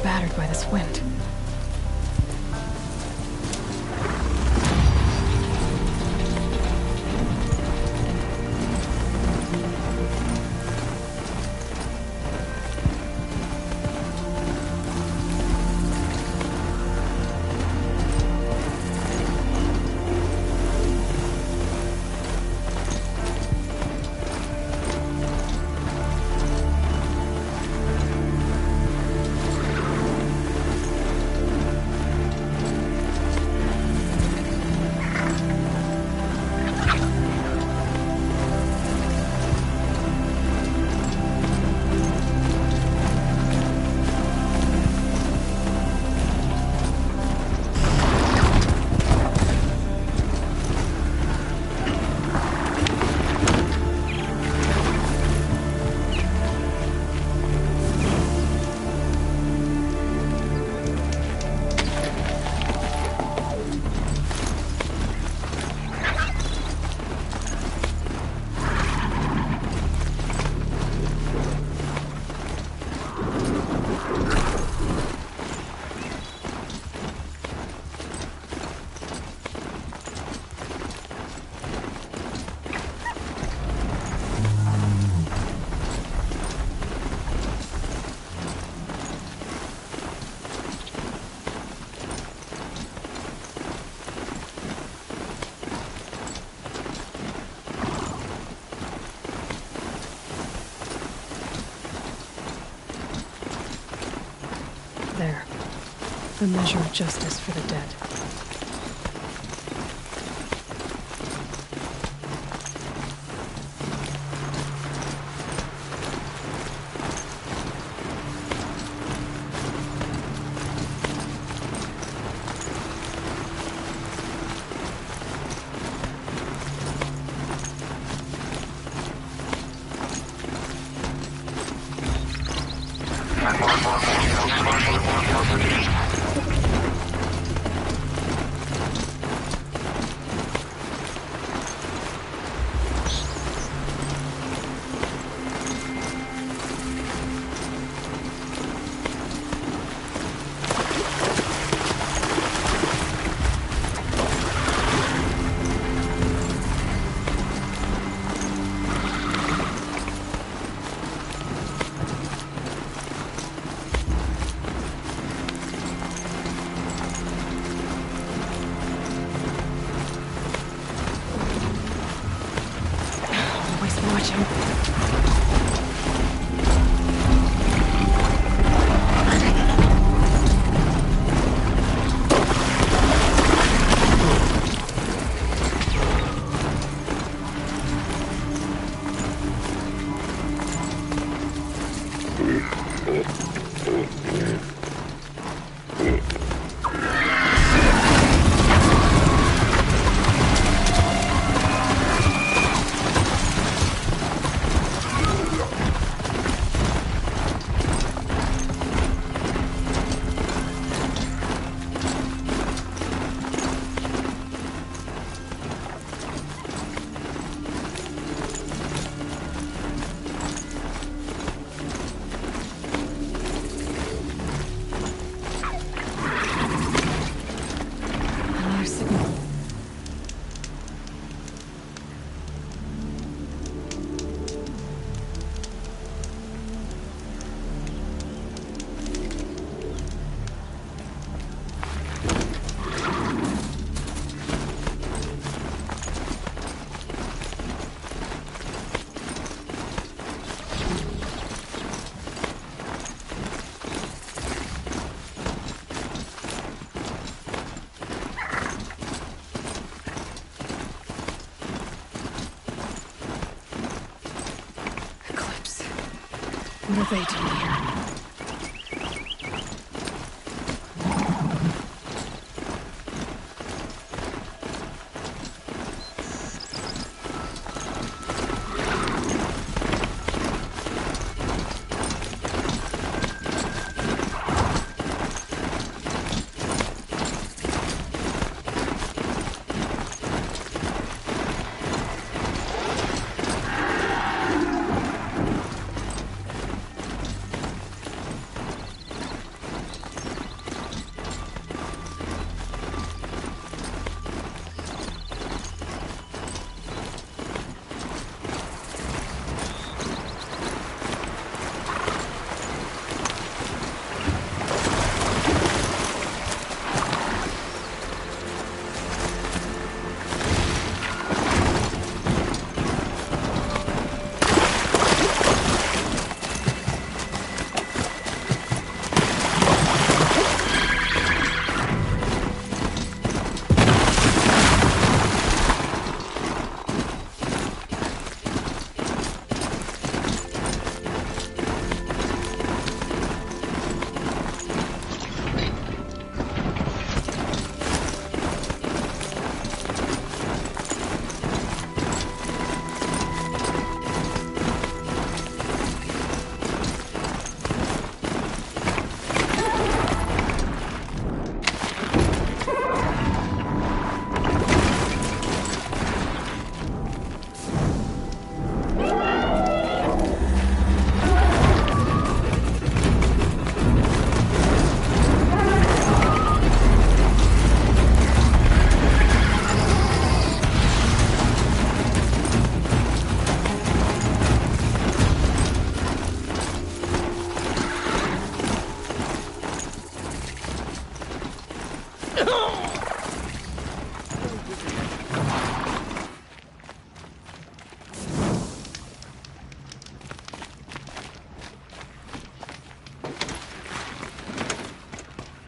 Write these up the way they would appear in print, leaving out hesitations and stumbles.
battered by this wind. There. The measure of justice for the dead. Watch him. What are they doing here?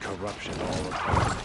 Corruption all around.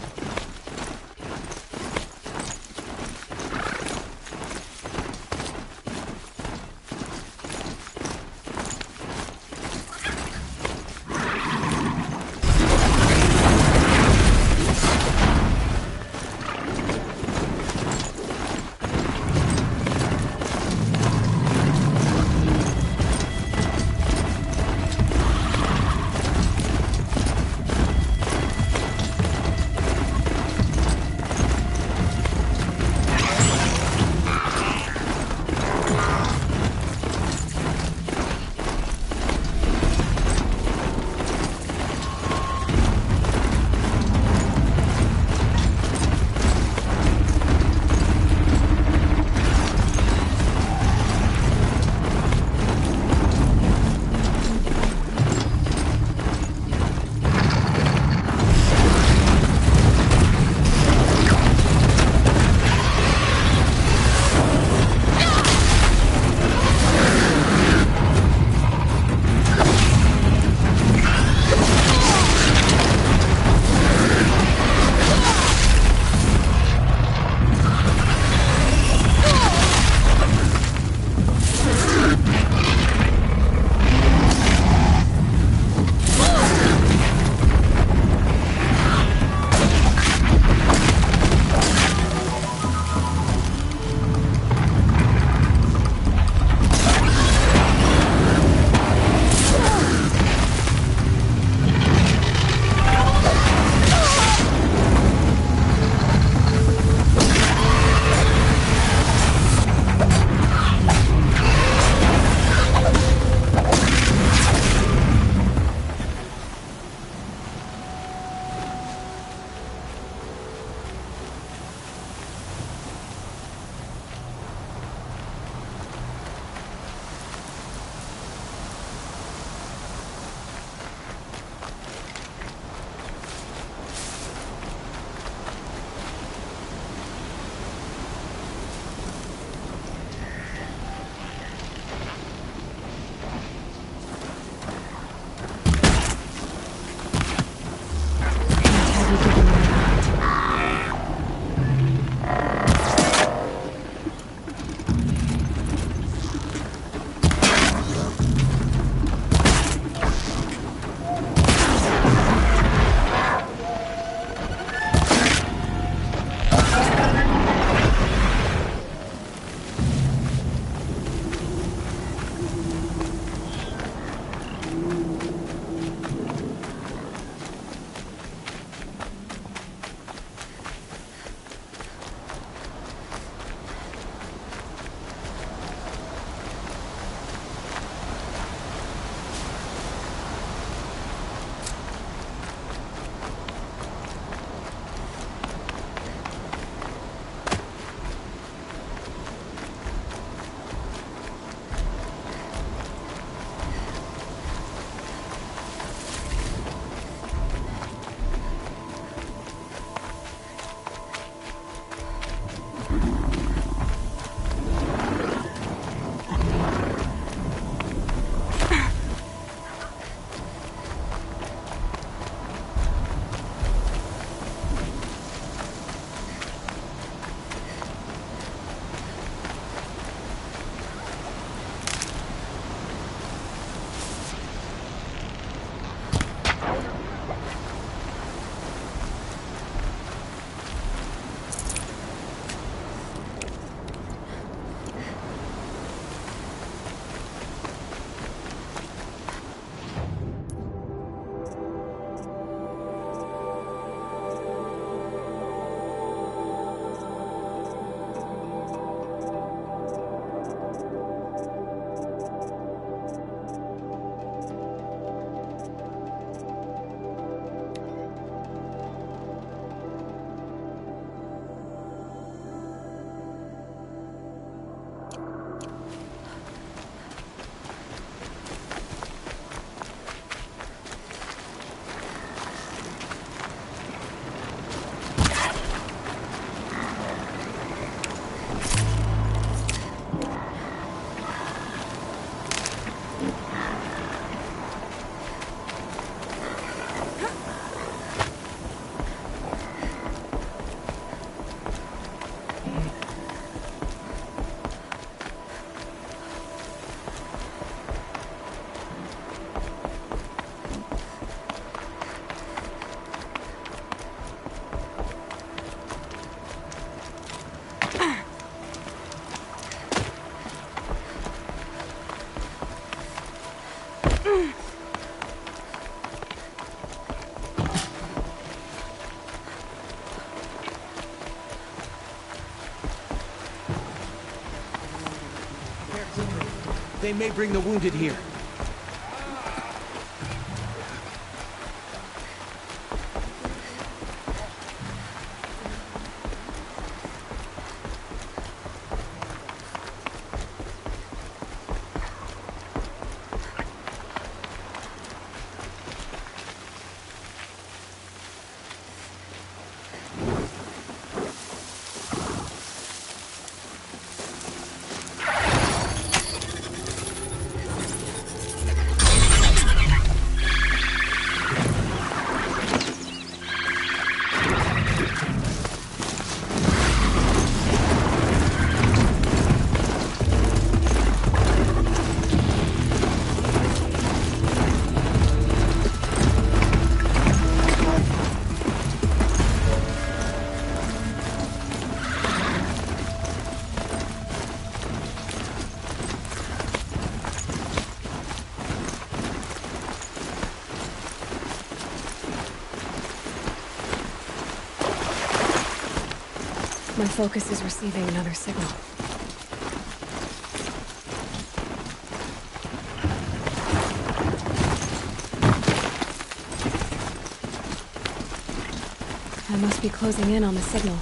They may bring the wounded here. My focus is receiving another signal. I must be closing in on the signal.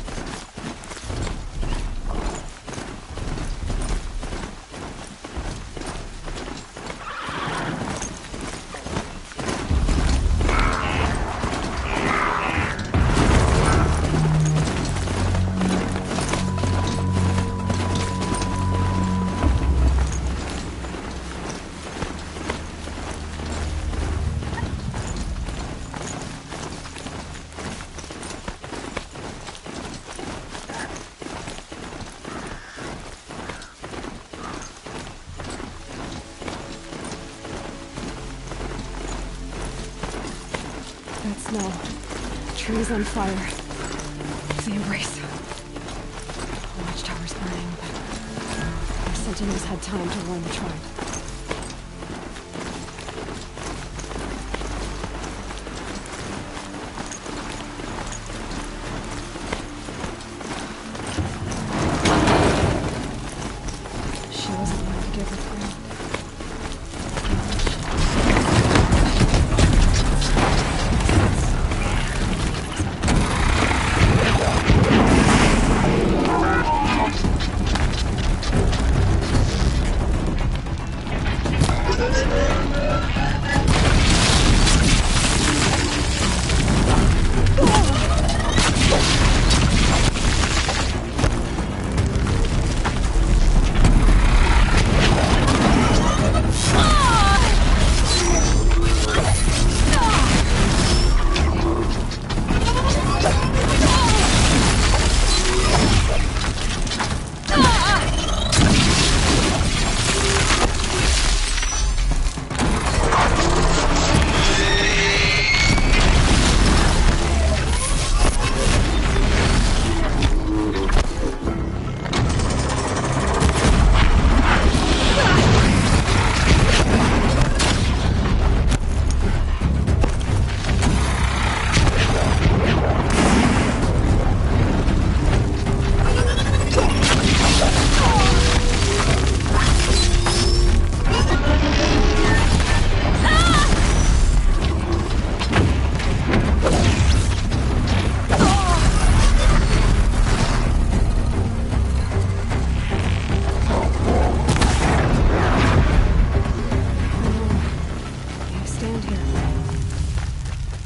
That smell. Trees on fire. The embrace. The watchtower's burning, but our sentinels had time to warn the tribe. She wasn't going to give her friend.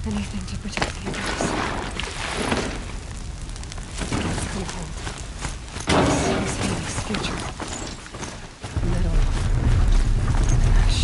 Anything to protect the others. It's come home. This is Phoenix's future. Metal. Ash.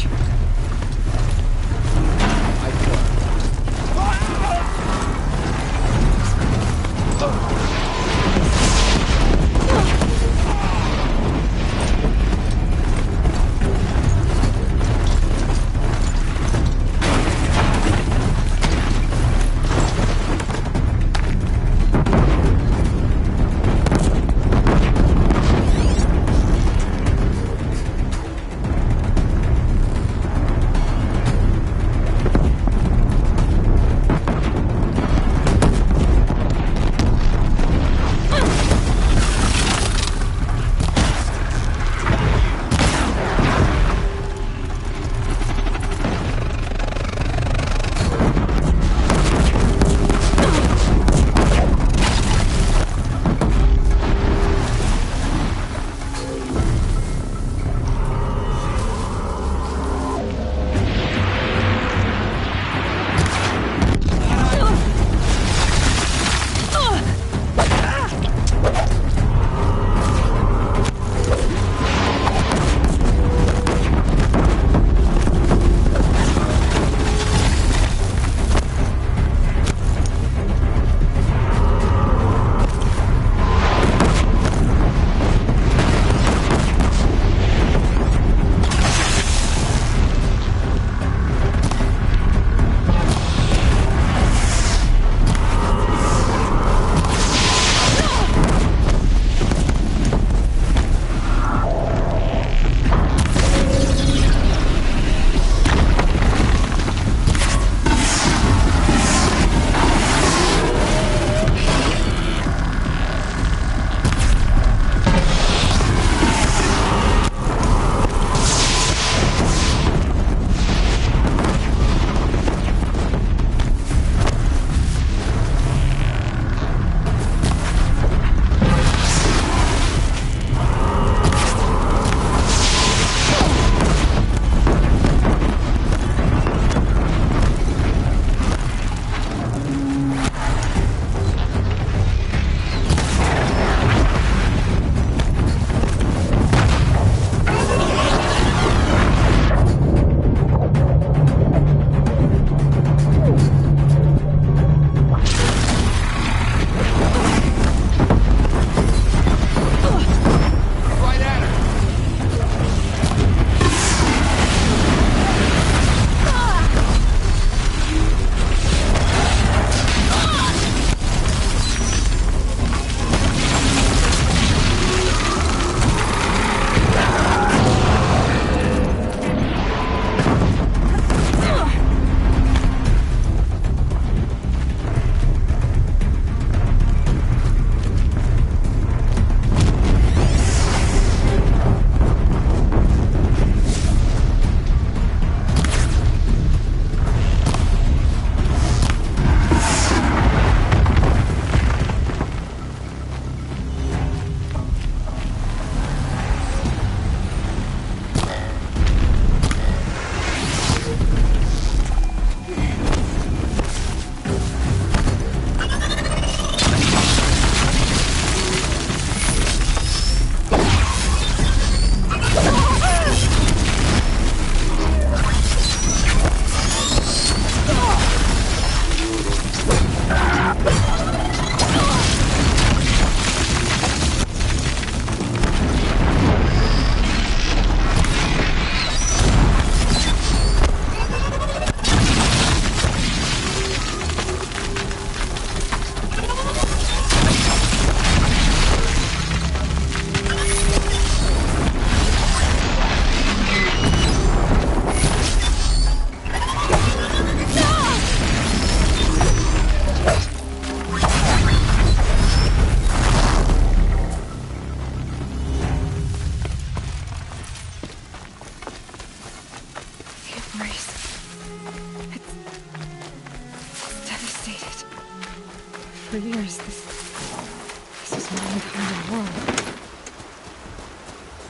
for years. This is my entire world.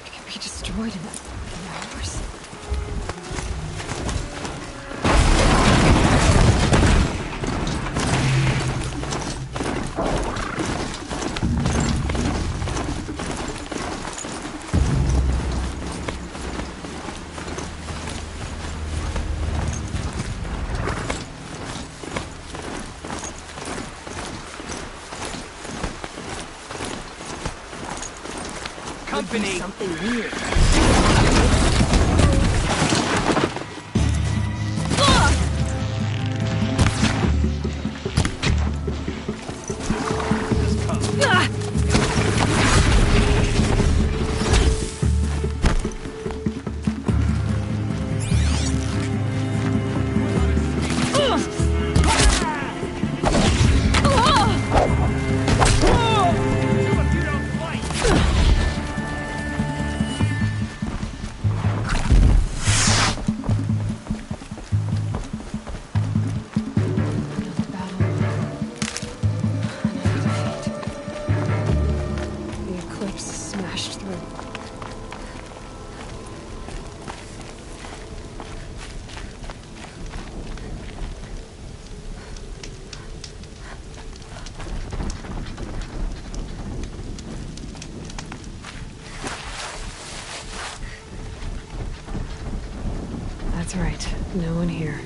It can be destroyed in hours. Company. Something weird. That's right. No one here.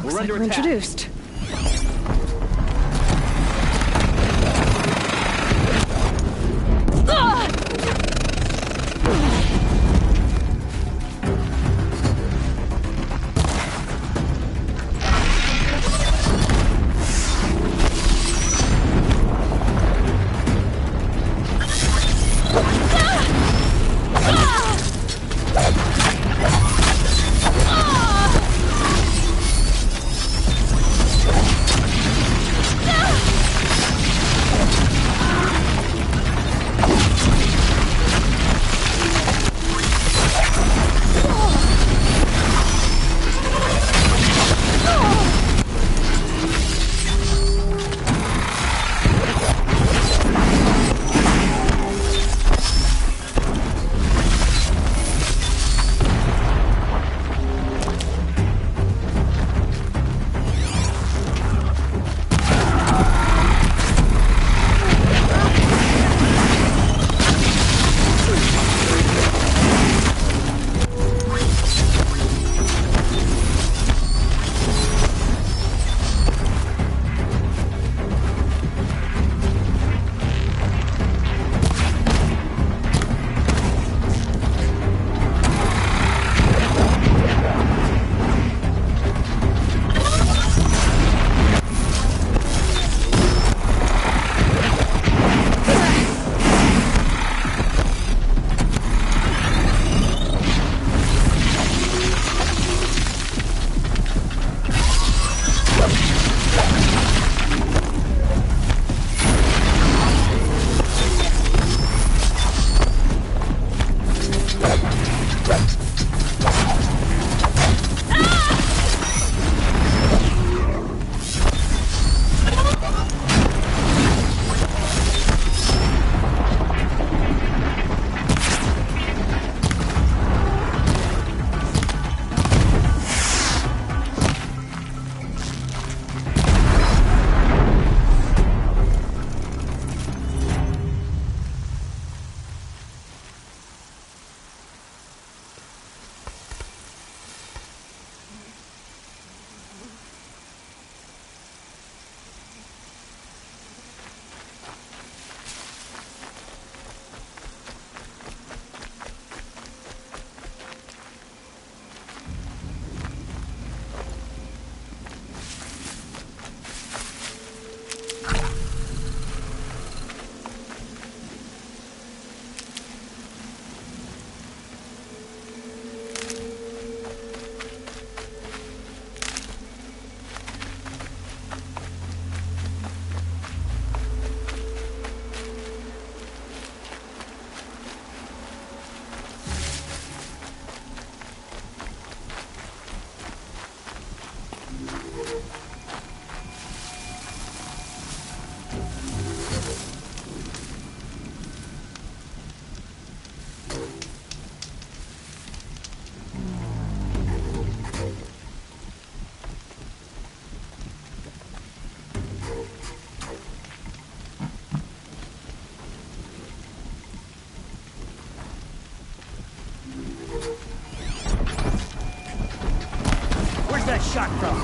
Looks like we're introduced. shot from?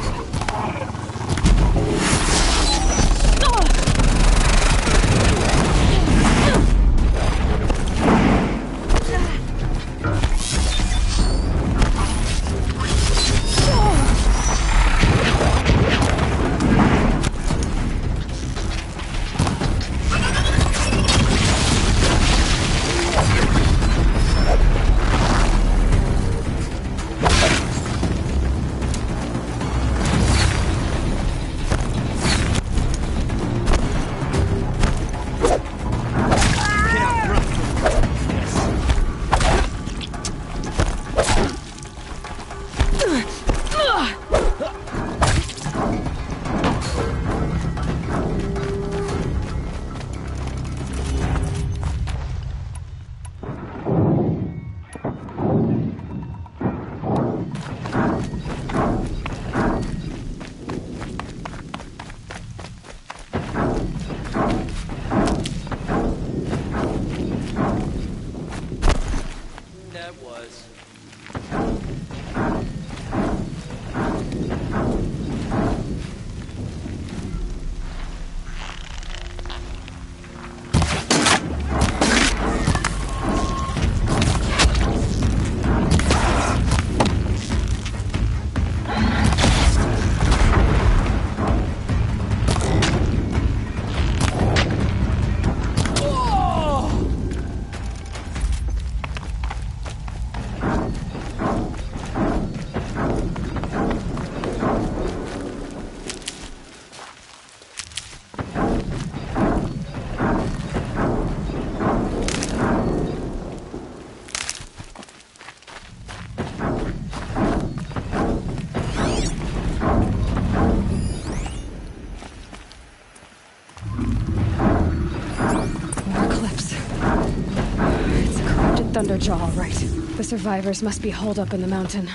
Thunderjaw, all right. The survivors must be holed up in the mountain.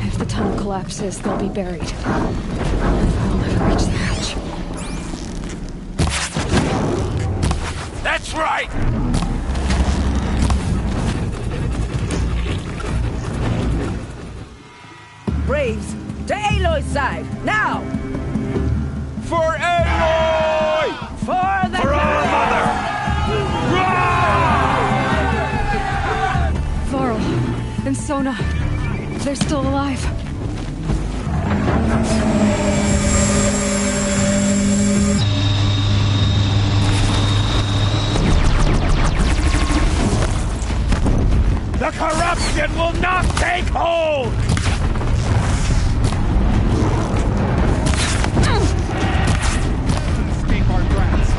If the tunnel collapses, they'll be buried. I'll never reach the hatch. That's right! Braves, to Aloy's side, now! For Aloy! For the For our mother! Varl and Sona, they're still alive. The corruption will not take hold! Escape our grasp.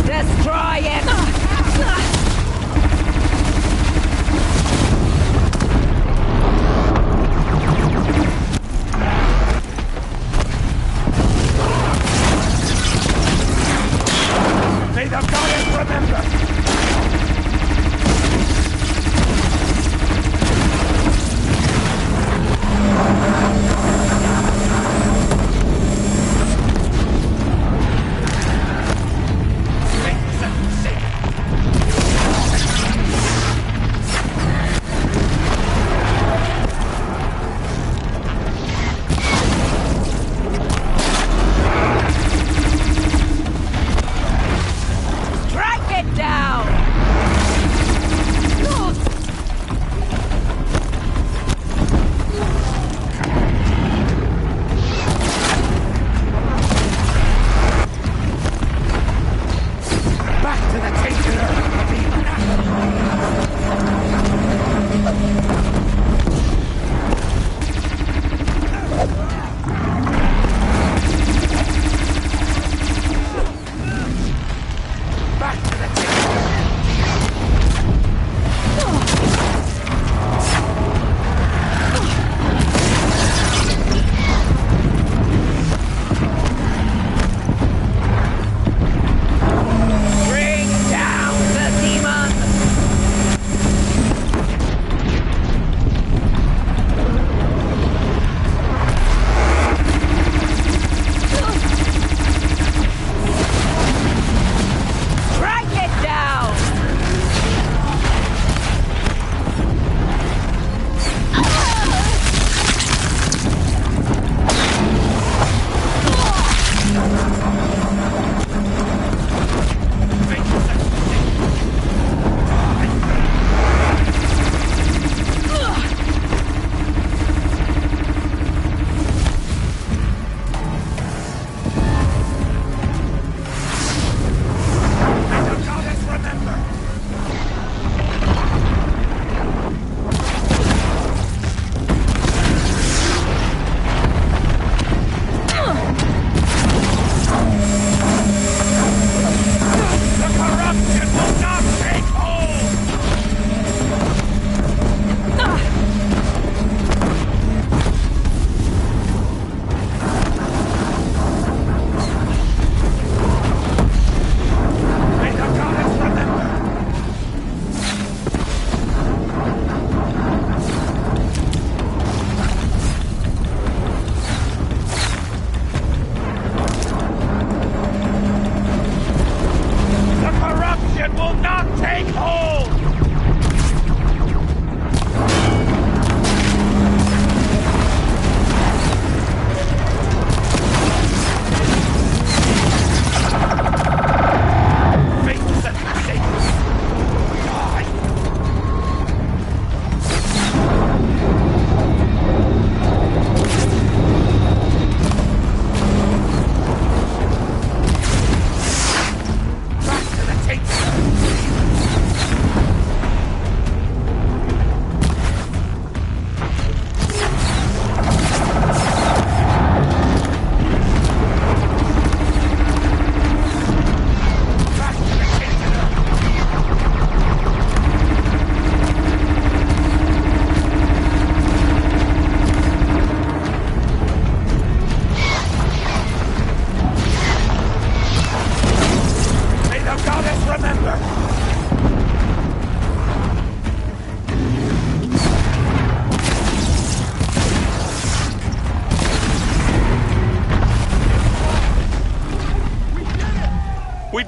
Destroy it! May the goddess remember!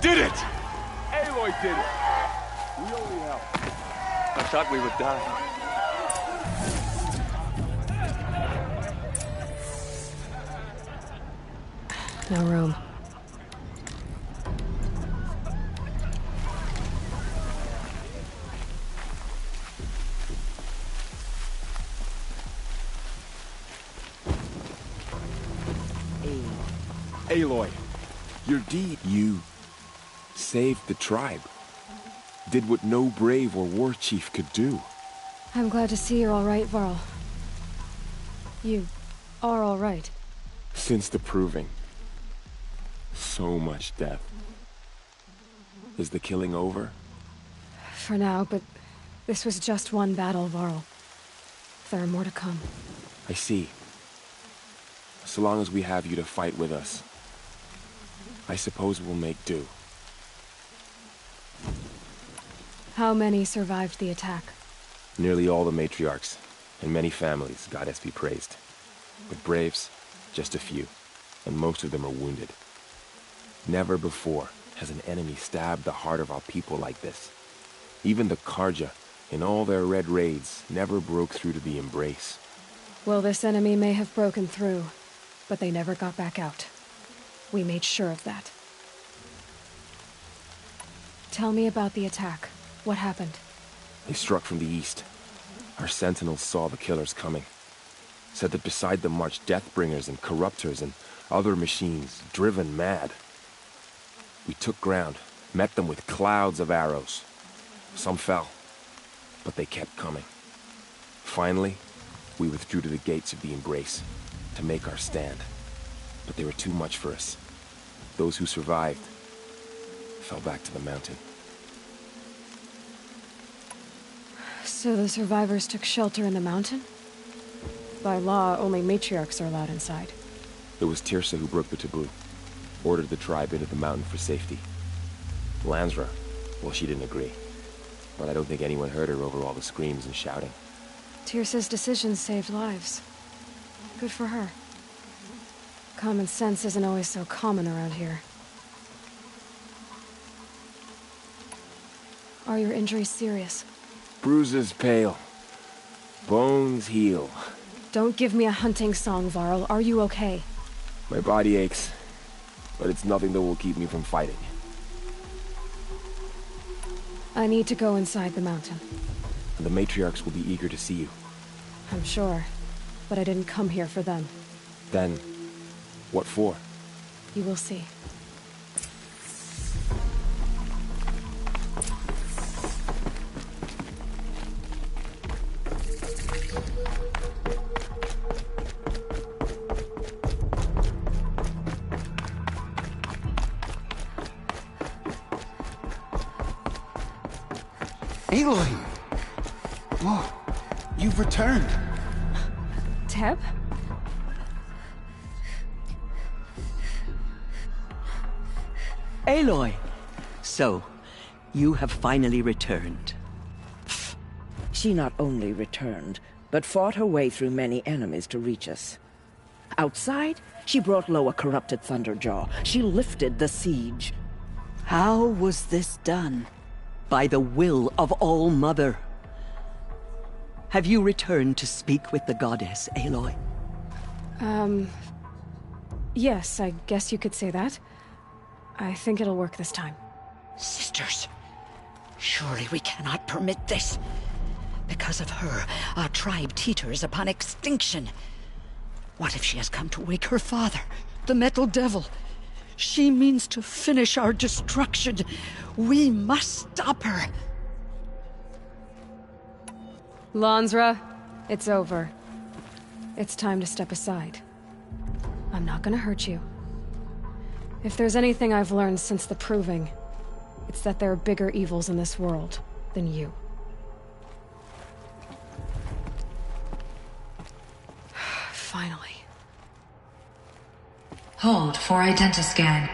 did it! Aloy did it! We only helped. I thought we would die. No room. Aloy, your deed, you saved the tribe. Did what no brave or war chief could do. I'm glad to see you're all right, Varl. You are all right. Since the proving. So much death. Is the killing over? For now, but this was just one battle, Varl. There are more to come. I see. So long as we have you to fight with us, I suppose we'll make do. How many survived the attack? Nearly all the matriarchs, and many families, goddess be praised. But braves, just a few, and most of them are wounded. Never before has an enemy stabbed the heart of our people like this. Even the Carja, in all their red raids, never broke through to the Embrace. Well, this enemy may have broken through, but they never got back out. We made sure of that. Tell me about the attack. What happened? They struck from the east. Our sentinels saw the killers coming. Said that beside them marched Deathbringers and Corruptors and other machines, driven mad. We took ground, met them with clouds of arrows. Some fell, but they kept coming. Finally, we withdrew to the gates of the Embrace to make our stand. But they were too much for us. Those who survived fell back to the mountain. So the survivors took shelter in the mountain? By law, only matriarchs are allowed inside. It was Tirsa who broke the taboo. Ordered the tribe into the mountain for safety. Lansra, well, she didn't agree. But I don't think anyone heard her over all the screams and shouting. Tirsa's decisions saved lives. Good for her. Common sense isn't always so common around here. Are your injuries serious? Bruises pale. Bones heal. Don't give me a hunting song, Varl. Are you okay? My body aches, but it's nothing that will keep me from fighting. I need to go inside the mountain. The matriarchs will be eager to see you. I'm sure, but I didn't come here for them. Then, what for? You will see. Aloy! Whoa, you've returned. Teb? Aloy! So, you have finally returned. She not only returned, but fought her way through many enemies to reach us. Outside, she brought low a corrupted Thunderjaw. She lifted the siege. How was this done? By the will of All-Mother. Have you returned to speak with the goddess, Aloy? Yes, I guess you could say that. I think it'll work this time. Sisters, surely we cannot permit this. Because of her, our tribe teeters upon extinction. What if she has come to wake her father, the Metal Devil? She means to finish our destruction. We must stop her. Lansra, it's over. It's time to step aside. I'm not gonna hurt you. If there's anything I've learned since the Proving, it's that there are bigger evils in this world than you. Finally. Hold for identiscan.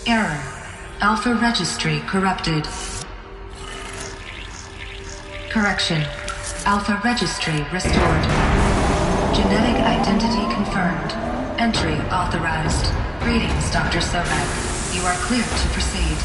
Error. Alpha registry corrupted. Correction. Alpha registry restored. Genetic identity confirmed. Entry authorized. Greetings, Dr. Sobek. You are cleared to proceed.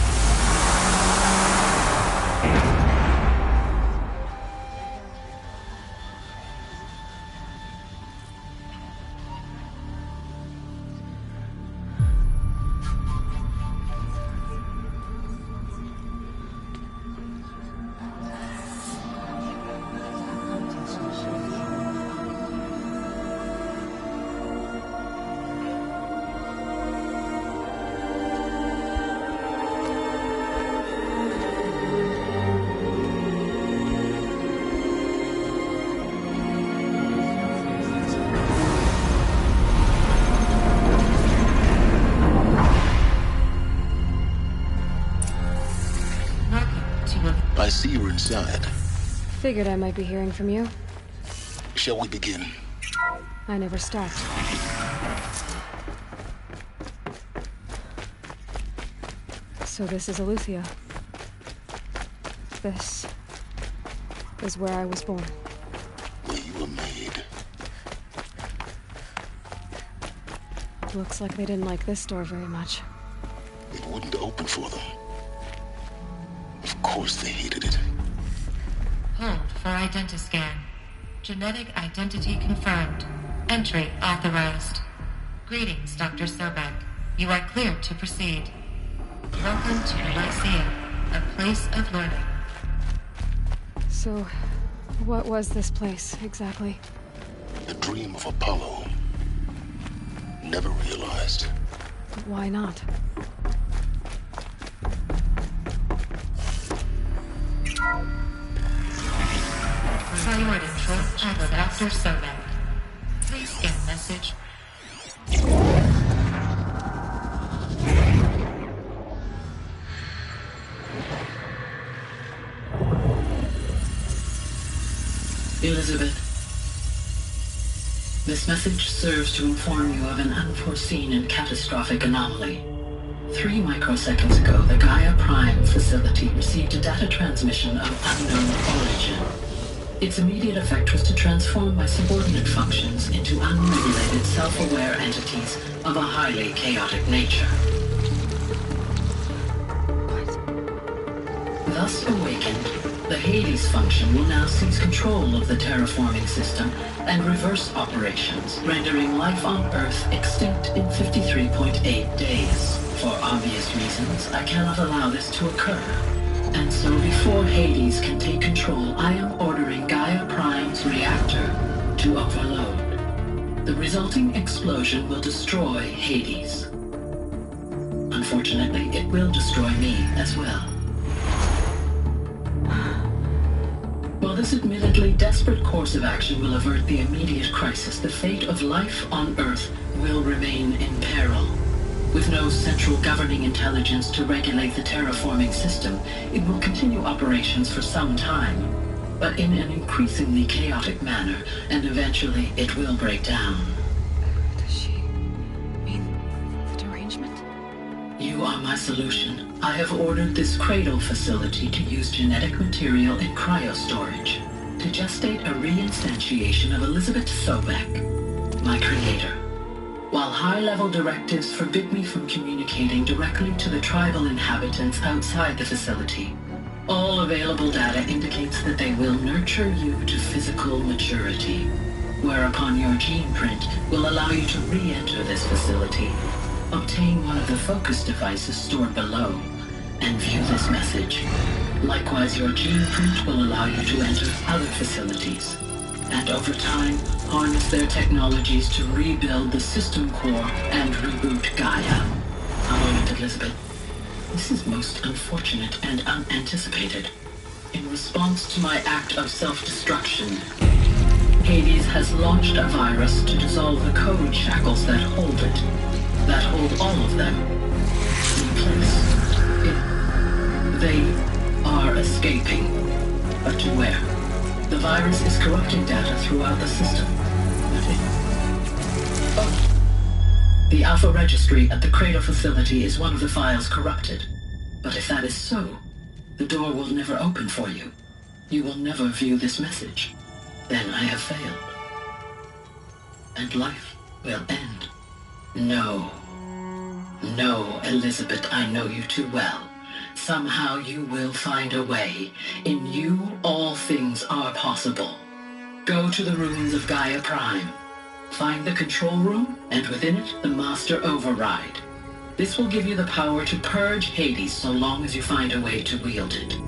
I see you're inside. Figured I might be hearing from you. Shall we begin? I never stopped. So this is Eleuthia. This is where I was born. Where you were made. Looks like they didn't like this door very much. It wouldn't open for them. Of course they hated it. Hold for identiscan. Genetic identity confirmed. Entry authorized. Greetings, Dr. Sobek. You are cleared to proceed. Welcome to Lyceum, a place of learning. So, what was this place, exactly? The dream of Apollo. Never realized. Why not? Priority control at Dr. Sobek. Please scan message. Elizabeth, this message serves to inform you of an unforeseen and catastrophic anomaly. 3 microseconds ago, the Gaia Prime facility received a data transmission of unknown origin. Its immediate effect was to transform my subordinate functions into unregulated, self-aware entities of a highly chaotic nature. Thus awakened, the Hades function will now seize control of the terraforming system and reverse operations, rendering life on Earth extinct in 53.8 days. For obvious reasons, I cannot allow this to occur. And so before Hades can take control, I am ordering Gaia Prime's reactor to overload. The resulting explosion will destroy Hades. Unfortunately, it will destroy me as well. While this admittedly desperate course of action will avert the immediate crisis, the fate of life on Earth will remain in peril. With no central governing intelligence to regulate the terraforming system, it will continue operations for some time, but in an increasingly chaotic manner, and eventually it will break down. Does she mean the derangement? You are my solution. I have ordered this cradle facility to use genetic material in cryostorage to gestate a reinstantiation of Elizabeth Sobek, my creator. While high-level directives forbid me from communicating directly to the tribal inhabitants outside the facility, all available data indicates that they will nurture you to physical maturity, whereupon your gene print will allow you to re-enter this facility, obtain one of the focus devices stored below, and view this message. Likewise, your gene print will allow you to enter other facilities, and over time, harness their technologies to rebuild the system core and reboot Gaia. A moment, Elizabeth. This is most unfortunate and unanticipated. In response to my act of self-destruction, Hades has launched a virus to dissolve the code shackles that hold it, that hold all of them in place. They are escaping, but to where? The virus is corrupting data throughout the system. The Alpha Registry at the Cradle facility is one of the files corrupted. But if that is so, the door will never open for you. You will never view this message. Then I have failed. And life will end. No. No, Elizabeth, I know you too well. Somehow you will find a way. In you, all things are possible. Go to the ruins of Gaia Prime. Find the control room, and within it, the Master Override. This will give you the power to purge Hades so long as you find a way to wield it.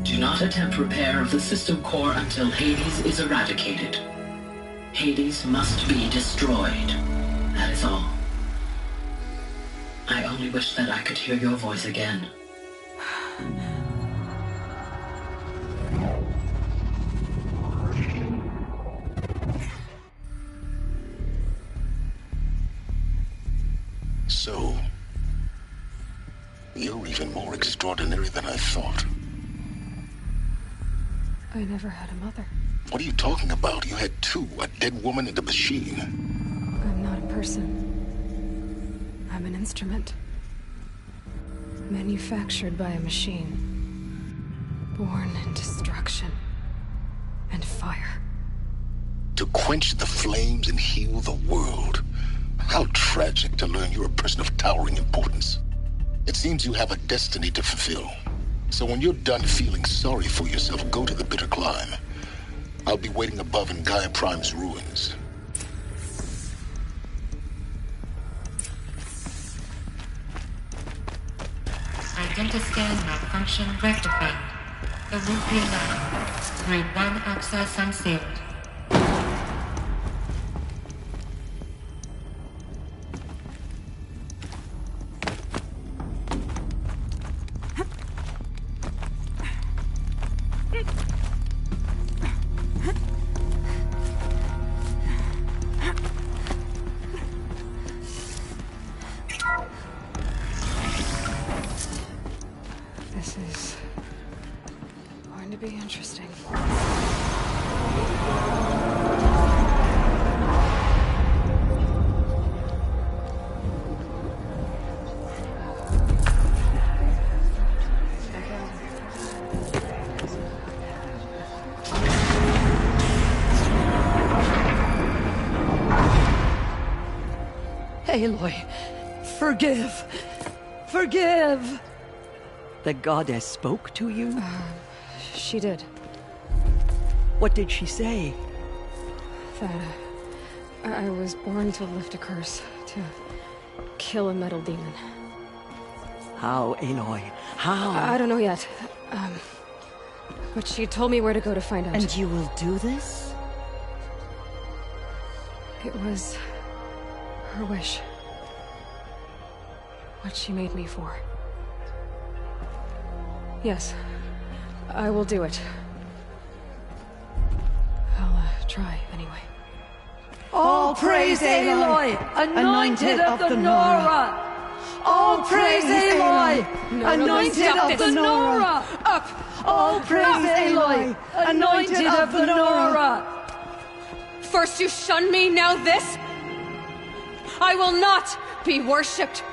Do not attempt repair of the system core until Hades is eradicated. Hades must be destroyed. That is all. I only wish that I could hear your voice again. So, you're even more extraordinary than I thought. I never had a mother. What are you talking about? You had two, a dead woman and a machine. I'm not a person. I'm an instrument. Manufactured by a machine. Born in destruction and fire. To quench the flames and heal the world. How tragic to learn you're a person of towering importance. It seems you have a destiny to fulfill. So when you're done feeling sorry for yourself, go to the Bitter Climb. I'll be waiting above in Gaia Prime's ruins. Identiscan malfunction rectified. The route realigned. Grade 1 access unsealed. This is going to be interesting. Aloy, forgive! Forgive! The goddess spoke to you? She did. What did she say? That I was born to lift a curse, to kill a metal demon. How, Aloy? How? I don't know yet. But she told me where to go to find out. And you will do this? It was her wish. What she made me for. Yes, I will do it. I'll try anyway. All praise Aloy, anointed of the Nora! All praise Aloy, anointed of the Nora! Up! All praise Aloy, anointed of the Nora! First you shun me, now this? I will not be worshipped.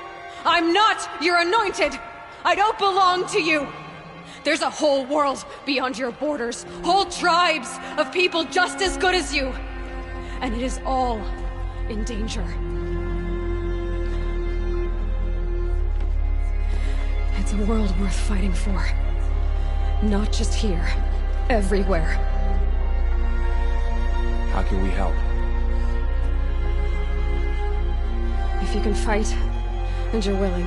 I'm not your anointed. I don't belong to you. There's a whole world beyond your borders, whole tribes of people just as good as you. And it is all in danger. It's a world worth fighting for. Not just here, everywhere. How can we help? If you can fight, and you're willing,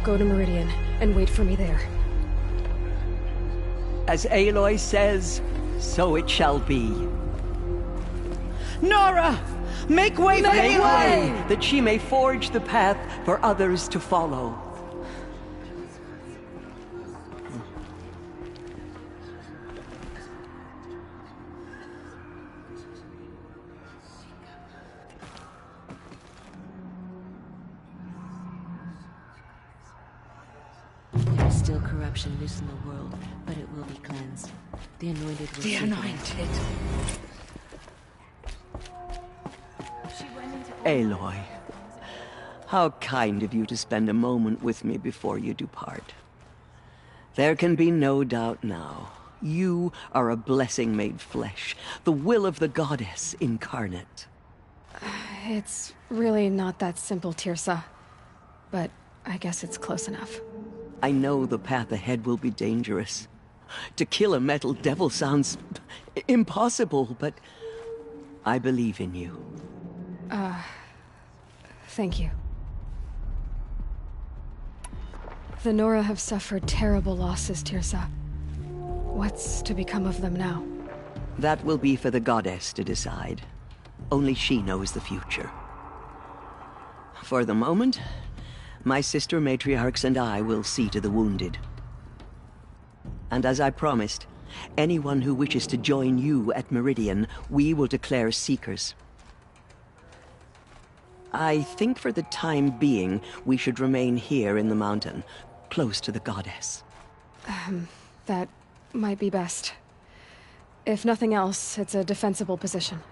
go to Meridian and wait for me there. As Aloy says, so it shall be. Nora! Make way for Aloy! That she may forge the path for others to follow. Still corruption loose in the world, but it will be cleansed. The anointed will The seek it out. anointed. Aloy, how kind of you to spend a moment with me before you depart. There can be no doubt now. You are a blessing made flesh, the will of the goddess incarnate. It's really not that simple, Tirsa. But I guess it's close enough. I know the path ahead will be dangerous. To kill a metal devil sounds impossible, but I believe in you. Thank you. The Nora have suffered terrible losses, Tirsa. What's to become of them now? That will be for the goddess to decide. Only she knows the future. For the moment, my sister matriarchs and I will see to the wounded. And as I promised, anyone who wishes to join you at Meridian, we will declare seekers. I think for the time being, we should remain here in the mountain, close to the goddess. That might be best. If nothing else, it's a defensible position.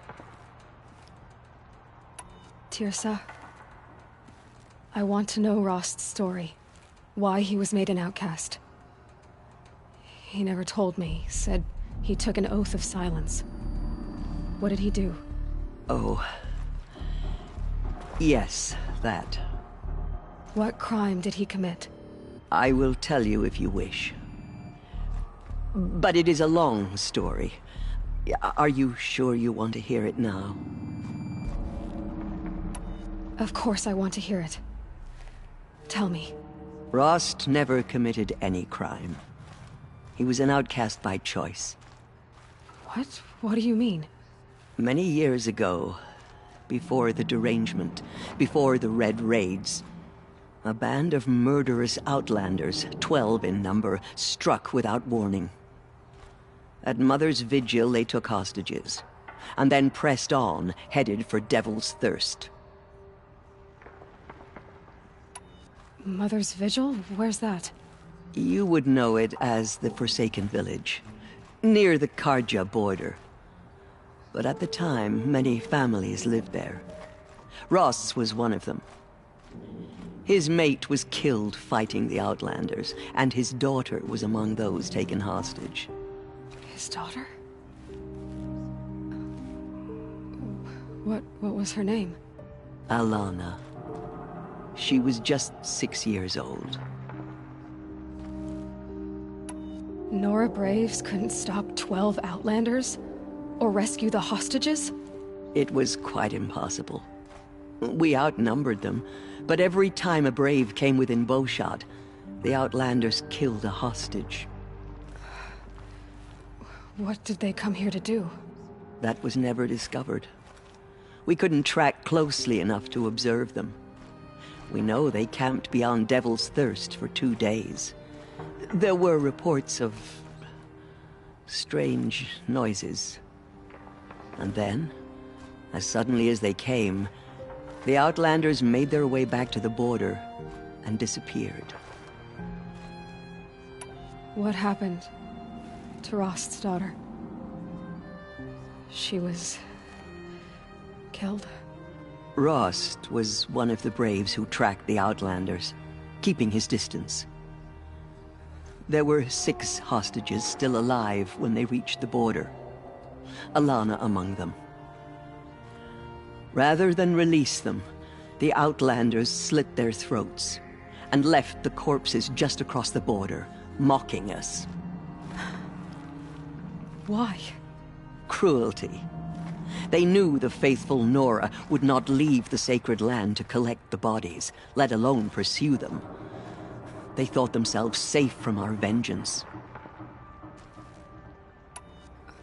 Tirsa, I want to know Rost's story. Why he was made an outcast. He never told me, said he took an oath of silence. What did he do? Oh. Yes, that. What crime did he commit? I will tell you if you wish. But it is a long story. Are you sure you want to hear it now? Of course I want to hear it. Tell me. Rost never committed any crime. He was an outcast by choice. What? What do you mean? Many years ago, before the derangement, before the Red Raids, a band of murderous outlanders, 12 in number, struck without warning. At Mother's Vigil, they took hostages, and then pressed on, headed for Devil's Thirst. Mother's Vigil? Where's that? You would know it as the Forsaken Village, near the Karja border. But at the time, many families lived there. Ross was one of them. His mate was killed fighting the Outlanders, and his daughter was among those taken hostage. His daughter? What was her name? Alana. She was just 6 years old. Nora Braves couldn't stop 12 Outlanders? Or rescue the hostages? It was quite impossible. We outnumbered them, but every time a Brave came within bowshot, the Outlanders killed a hostage. What did they come here to do? That was never discovered. We couldn't track closely enough to observe them. We know they camped beyond Devil's Thirst for 2 days. There were reports of strange noises. And then, as suddenly as they came, the Outlanders made their way back to the border and disappeared. What happened to Rost's daughter? She was killed? Rost was one of the Braves who tracked the Outlanders, keeping his distance. There were 6 hostages still alive when they reached the border. Alana among them. Rather than release them, the Outlanders slit their throats and left the corpses just across the border, mocking us. Why? Cruelty. They knew the faithful Nora would not leave the sacred land to collect the bodies, let alone pursue them. They thought themselves safe from our vengeance.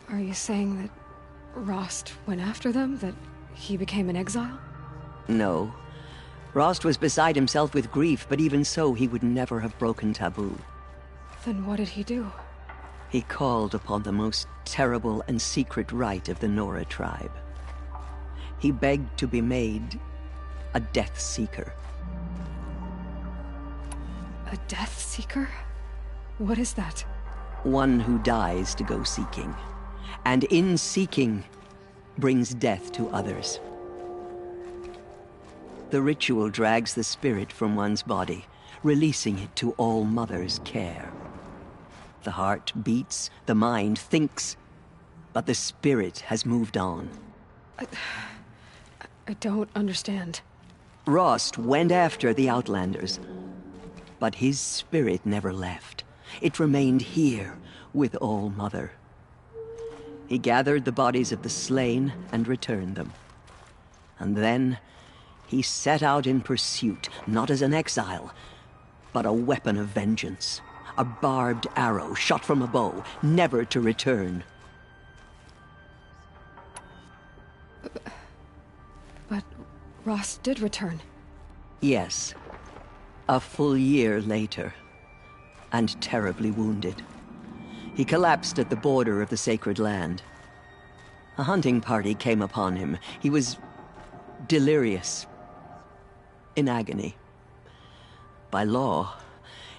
Are you saying that Rost went after them? That he became an exile? No. Rost was beside himself with grief, but even so, he would never have broken taboo. Then what did he do? He called upon the most terrible and secret rite of the Nora tribe. He begged to be made a Death Seeker. A Death Seeker? What is that? One who dies to go seeking, and in seeking, brings death to others. The ritual drags the spirit from one's body, releasing it to All Mother's care. The heart beats, the mind thinks, but the spirit has moved on. I don't understand. Rost went after the Outlanders, but his spirit never left. It remained here with All-Mother. He gathered the bodies of the slain and returned them. And then he set out in pursuit, not as an exile, but a weapon of vengeance. A barbed arrow shot from a bow, never to return. But Rost did return. Yes. A full year later. And terribly wounded. He collapsed at the border of the Sacred Land. A hunting party came upon him. He was delirious. In agony. By law,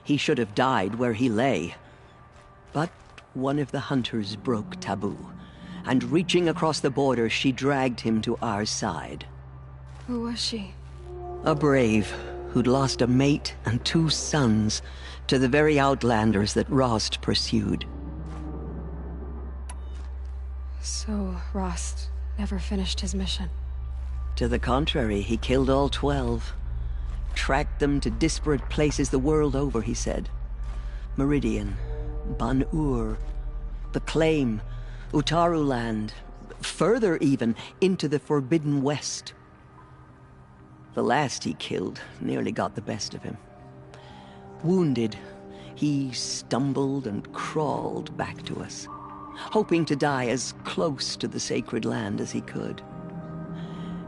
he should have died where he lay. But one of the hunters broke taboo, and reaching across the border, she dragged him to our side. Who was she? A brave who'd lost a mate and 2 sons to the very Outlanders that Rost pursued. So Rost never finished his mission? To the contrary, he killed all 12. Tracked them to disparate places the world over, he said. Meridian, Ban-Ur, the Claim, Utaru Land, further even, into the Forbidden West. The last he killed nearly got the best of him. Wounded, he stumbled and crawled back to us, hoping to die as close to the Sacred Land as he could.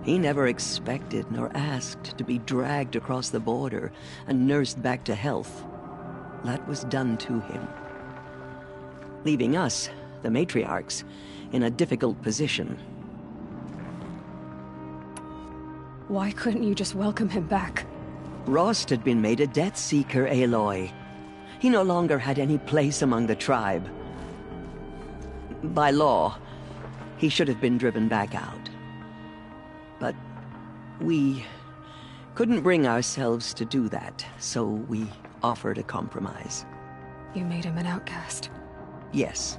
He never expected nor asked to be dragged across the border and nursed back to health. That was done to him. Leaving us, the matriarchs, in a difficult position. Why couldn't you just welcome him back? Rost had been made a Death Seeker, Aloy. He no longer had any place among the tribe. By law, he should have been driven back out. But we couldn't bring ourselves to do that, so we offered a compromise. You made him an outcast? Yes.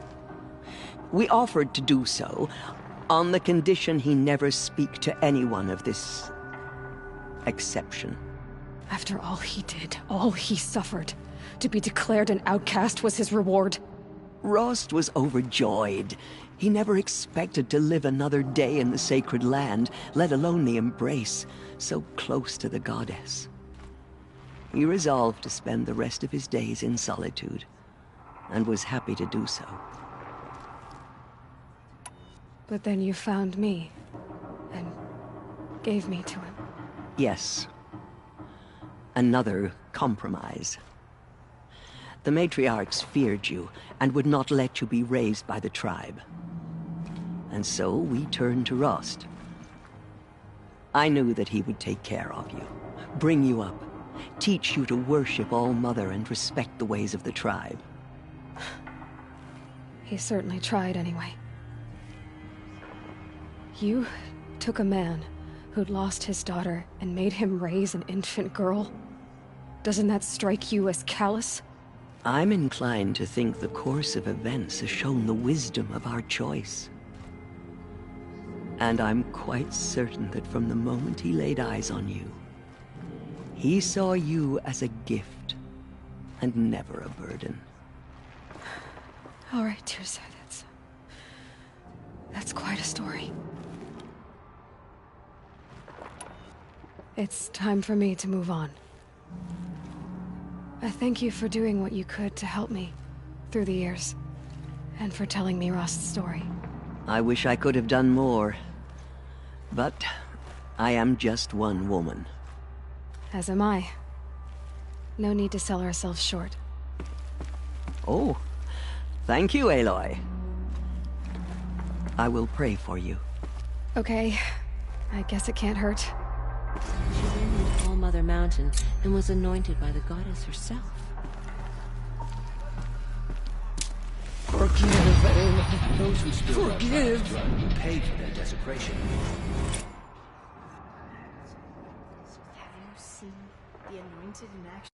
We offered to do so, on the condition he never speak to anyone of this exception. After all he did, all he suffered, to be declared an outcast was his reward? Rost was overjoyed. He never expected to live another day in the Sacred Land, let alone the embrace, so close to the goddess. He resolved to spend the rest of his days in solitude, and was happy to do so. But then you found me, and gave me to him. Yes. Another compromise. The matriarchs feared you, and would not let you be raised by the tribe. And so we turned to Rost. I knew that he would take care of you, bring you up, teach you to worship All-Mother and respect the ways of the tribe. He certainly tried anyway. You took a man who'd lost his daughter and made him raise an infant girl? Doesn't that strike you as callous? I'm inclined to think the course of events has shown the wisdom of our choice. And I'm quite certain that from the moment he laid eyes on you, he saw you as a gift, and never a burden. All right, Teersa, that's quite a story. It's time for me to move on. I thank you for doing what you could to help me through the years, and for telling me Rost's story. I wish I could have done more, but I am just one woman. As am I. No need to sell ourselves short. Oh, thank you, Aloy. I will pray for you. Okay, I guess it can't hurt. She went into All-Mother Mountain and was anointed by the goddess herself. Forgive Aloy. Those who still pay for their desecration. Have you seen the Anointed in action?